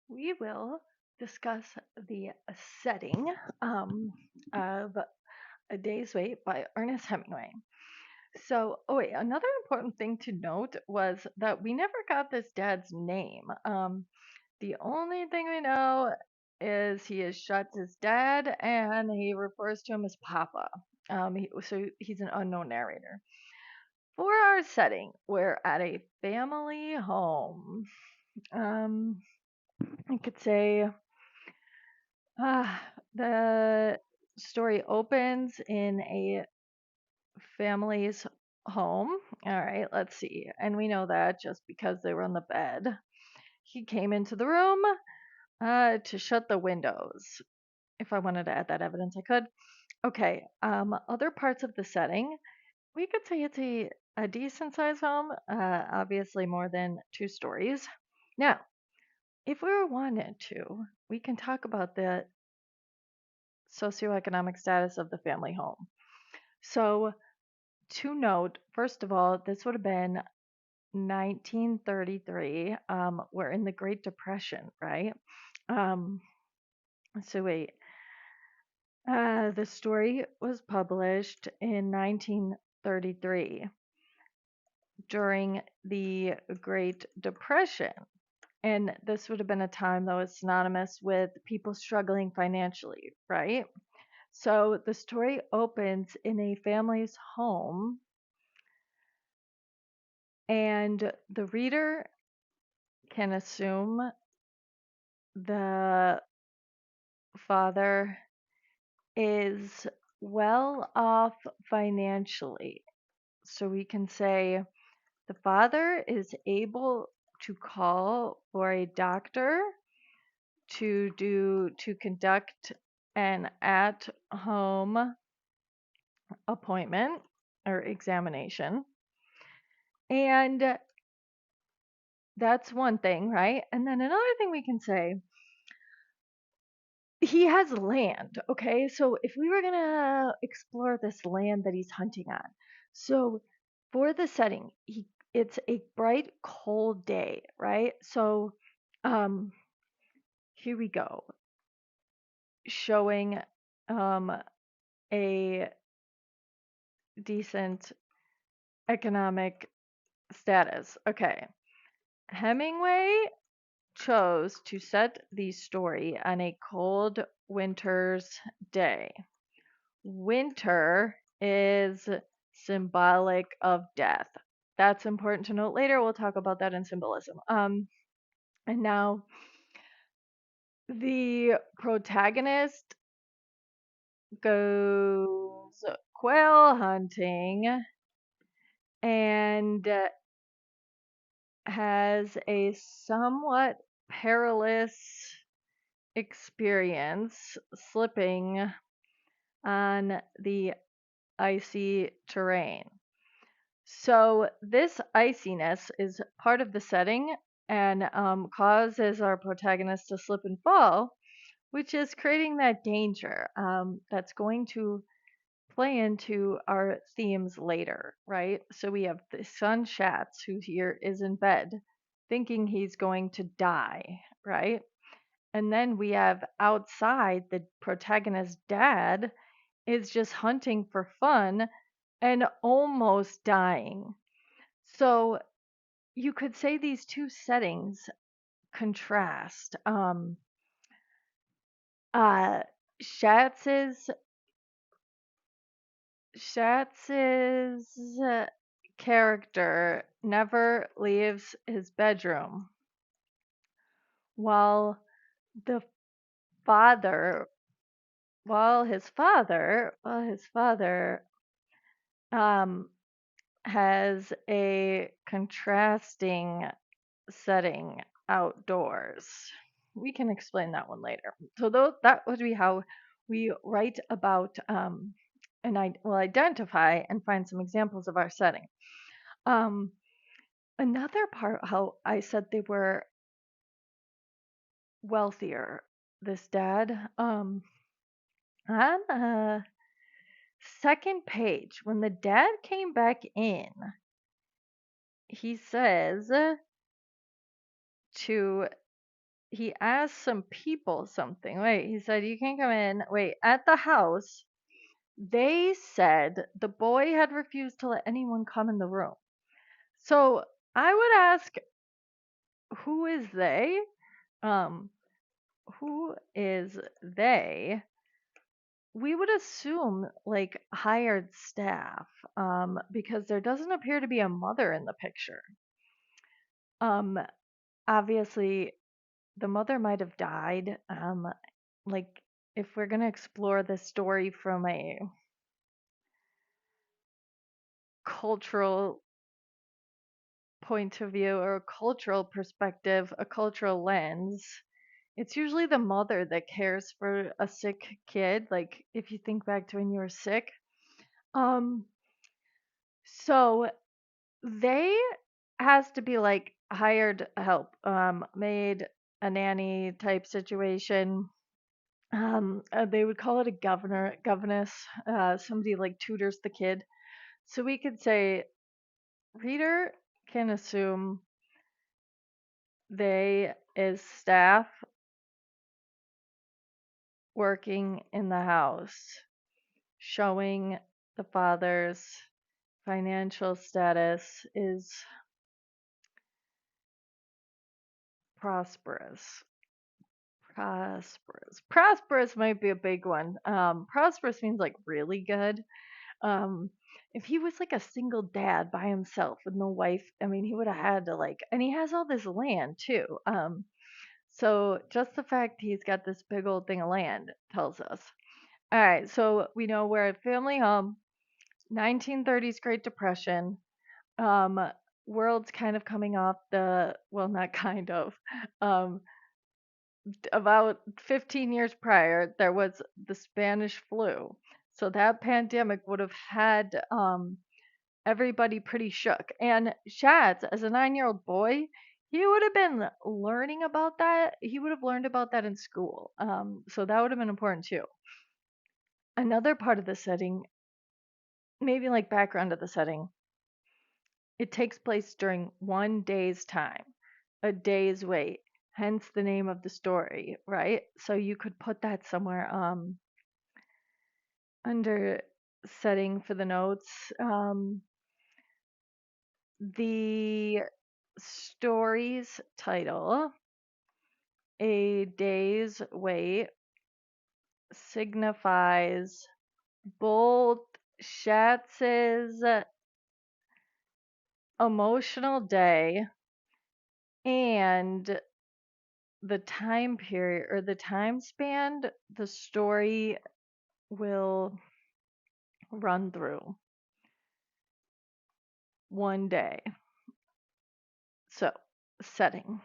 We will discuss the setting of A Day's Wait by Ernest Hemingway. So, oh wait, another important thing to note was that we never got this dad's name. The only thing we know is he is Schutz's dad and he refers to him as Papa. So he's an unknown narrator. For our setting, we're at a family home. Um, I could say the story opens in a family's home. All right, let's see. And we know that just because they were on the bed. He came into the room to shut the windows. If I wanted to add that evidence, I could. Okay, other parts of the setting. We could say it's a decent sized home, obviously more than 2 stories. Now, if we wanted to, we can talk about the socioeconomic status of the family home. So, to note, first of all, this would have been 1933. We're in the Great Depression, right? Um, so, wait, the story was published in 1933 during the Great Depression. And this would have been a time that was synonymous with people struggling financially, right? So the story opens in a family's home, and the reader can assume the father is well off financially. So we can say the father is able to call for a doctor to conduct an at-home appointment or examination. And that's one thing, right? And then another thing we can say, he has land, okay? So if we were gonna explore this land that he's hunting on, so for the setting, it's a bright, cold day, right? So um here we go, showing um a decent economic status. Okay. Hemingway chose to set the story on a cold winter's day. Winter is symbolic of death. That's important to note later. We'll talk about that in symbolism. And now the protagonist goes quail hunting and has a somewhat perilous experience slipping on the icy terrain. So, this iciness is part of the setting and causes our protagonist to slip and fall, which is creating that danger that's going to play into our themes later, right? So, we have the son Schatz, who here is in bed thinking he's going to die, right? And then we have outside the protagonist's dad is just hunting for fun and almost dying. So you could say these two settings contrast. Uh, Schatz's Schatz's character never leaves his bedroom, while the father, while his father um, has a contrasting setting outdoors. We can explain that one later. So that would be how we write about and I will identify and find some examples of our setting. Um, Another part, how I said they were wealthier. This dad, on the second page, when the dad came back in, he says to he asked some people something. Wait, he said, "You can't come in." Wait, at the house, they said the boy had refused to let anyone come in the room. So I would ask, who is they? Um, who is they? We would assume like hired staff, because there doesn't appear to be a mother in the picture. Um, Obviously, the mother might have died. Like if we're gonna explore this story from a cultural point of view or a cultural perspective, a cultural lens, it's usually the mother that cares for a sick kid. Like if you think back to when you were sick. Um, so they has to be like hired help, maid, a nanny type situation. They would call it a governess, somebody like tutors the kid. So we could say reader can assume they is staff working in the house, showing the father's financial status is prosperous. Prosperous. Prosperous might be a big one. Prosperous means like really good. Um, if he was like a single dad by himself with no wife, I mean, he would have had to like, and he has all this land too. So just the fact he's got this big old thing of land tells us. All right, so we know we're at family home, 1930s Great Depression. Um, World's kind of coming off the, well, not kind of. Um, about 15 years prior, there was the Spanish flu. So that pandemic would have had everybody pretty shook. And Shads, as a 9-year-old boy, he would have been learning about that. He would have learned about that in school. So that would have been important too. Another part of the setting, maybe like background of the setting, it takes place during one day's time, a day's wait, hence the name of the story, right? So you could put that somewhere under setting for the notes. The story's title, A Day's Wait, signifies both Schatz's emotional day and the time period or the time span the story will run through one day. So, setting.